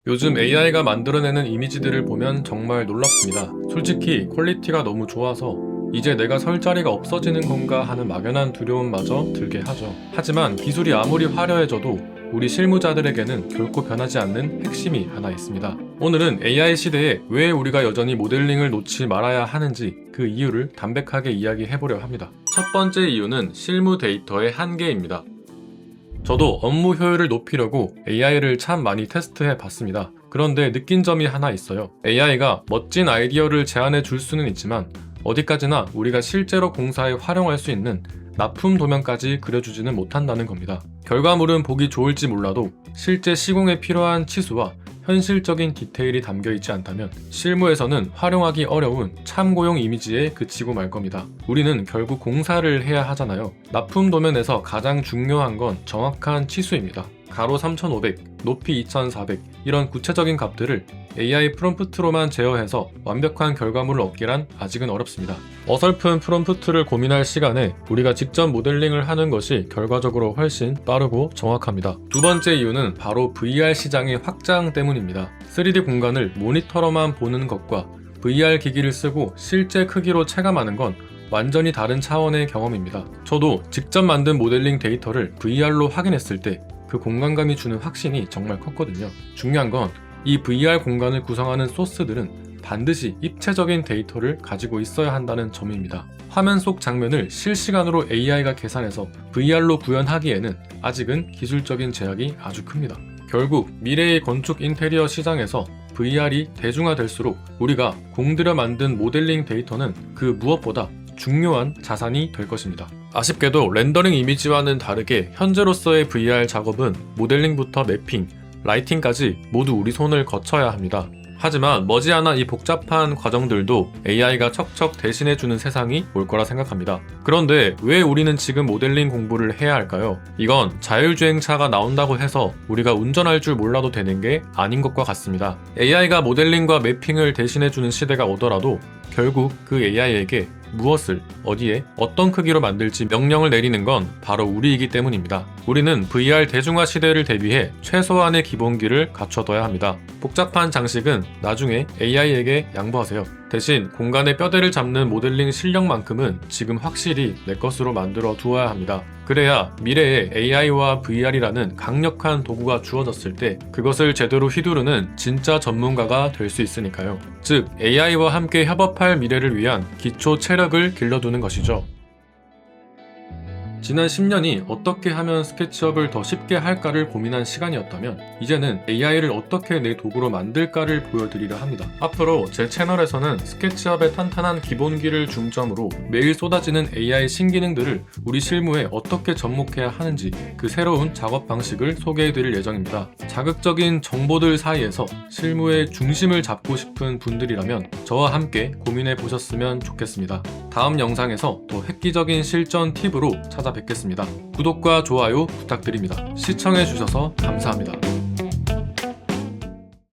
요즘 AI가 만들어내는 이미지들을 보면 정말 놀랍습니다. 솔직히 퀄리티가 너무 좋아서 이제 내가 설 자리가 없어지는 건가 하는 막연한 두려움마저 들게 하죠. 하지만 기술이 아무리 화려해져도 우리 실무자들에게는 결코 변하지 않는 핵심이 하나 있습니다. 오늘은 AI 시대에 왜 우리가 여전히 모델링을 놓지 말아야 하는지 그 이유를 담백하게 이야기해보려 합니다. 첫 번째 이유는 실무 데이터의 한계입니다. 저도 업무 효율을 높이려고 AI를 참 많이 테스트해 봤습니다. 그런데 느낀 점이 하나 있어요. AI가 멋진 아이디어를 제안해 줄 수는 있지만 어디까지나 우리가 실제로 공사에 활용할 수 있는 납품 도면까지 그려주지는 못한다는 겁니다. 결과물은 보기 좋을지 몰라도 실제 시공에 필요한 치수와 현실적인 디테일이 담겨 있지 않다면 실무에서는 활용하기 어려운 참고용 이미지에 그치고 말 겁니다. 우리는 결국 공사를 해야 하잖아요. 납품 도면에서 가장 중요한 건 정확한 치수입니다. 가로 3500, 높이 2400 이런 구체적인 값들을 AI 프롬프트로만 제어해서 완벽한 결과물을 얻기란 아직은 어렵습니다. 어설픈 프롬프트를 고민할 시간에 우리가 직접 모델링을 하는 것이 결과적으로 훨씬 빠르고 정확합니다. 두 번째 이유는 바로 VR 시장의 확장 때문입니다. 3D 공간을 모니터로만 보는 것과 VR 기기를 쓰고 실제 크기로 체감하는 건 완전히 다른 차원의 경험입니다. 저도 직접 만든 모델링 데이터를 VR로 확인했을 때 그 공간감이 주는 확신이 정말 컸거든요. 중요한 건 이 VR 공간을 구성하는 소스들은 반드시 입체적인 데이터를 가지고 있어야 한다는 점입니다. 화면 속 장면을 실시간으로 AI가 계산해서 VR로 구현하기에는 아직은 기술적인 제약이 아주 큽니다. 결국 미래의 건축 인테리어 시장에서 VR이 대중화될수록 우리가 공들여 만든 모델링 데이터는 그 무엇보다 중요한 자산이 될 것입니다. 아쉽게도 렌더링 이미지와는 다르게 현재로서의 VR 작업은 모델링부터 매핑, 라이팅까지 모두 우리 손을 거쳐야 합니다. 하지만 머지않아 이 복잡한 과정들도 AI가 척척 대신해주는 세상이 올 거라 생각합니다. 그런데 왜 우리는 지금 모델링 공부를 해야 할까요? 이건 자율주행차가 나온다고 해서 우리가 운전할 줄 몰라도 되는 게 아닌 것과 같습니다. AI가 모델링과 매핑을 대신해주는 시대가 오더라도 결국 그 AI에게 무엇을, 어디에, 어떤 크기로 만들지 명령을 내리는 건 바로 우리이기 때문입니다. 우리는 VR 대중화 시대를 대비해 최소한의 기본기를 갖춰둬야 합니다. 복잡한 장식은 나중에 AI에게 양보하세요. 대신 공간의 뼈대를 잡는 모델링 실력만큼은 지금 확실히 내 것으로 만들어 두어야 합니다. 그래야 미래에 AI와 VR이라는 강력한 도구가 주어졌을 때 그것을 제대로 휘두르는 진짜 전문가가 될 수 있으니까요. 즉, AI와 함께 협업할 미래를 위한 기초 체력을 길러두는 것이죠. 지난 10년이 어떻게 하면 스케치업을 더 쉽게 할까를 고민한 시간이었다면 이제는 AI를 어떻게 내 도구로 만들까를 보여드리려 합니다. 앞으로 제 채널에서는 스케치업의 탄탄한 기본기를 중점으로 매일 쏟아지는 AI 신기능들을 우리 실무에 어떻게 접목해야 하는지 그 새로운 작업 방식을 소개해드릴 예정입니다. 자극적인 정보들 사이에서 실무의 중심을 잡고 싶은 분들이라면 저와 함께 고민해 보셨으면 좋겠습니다. 다음 영상에서 더 획기적인 실전 팁으로 찾아뵙겠습니다. 구독과 좋아요 부탁드립니다. 시청해주셔서 감사합니다.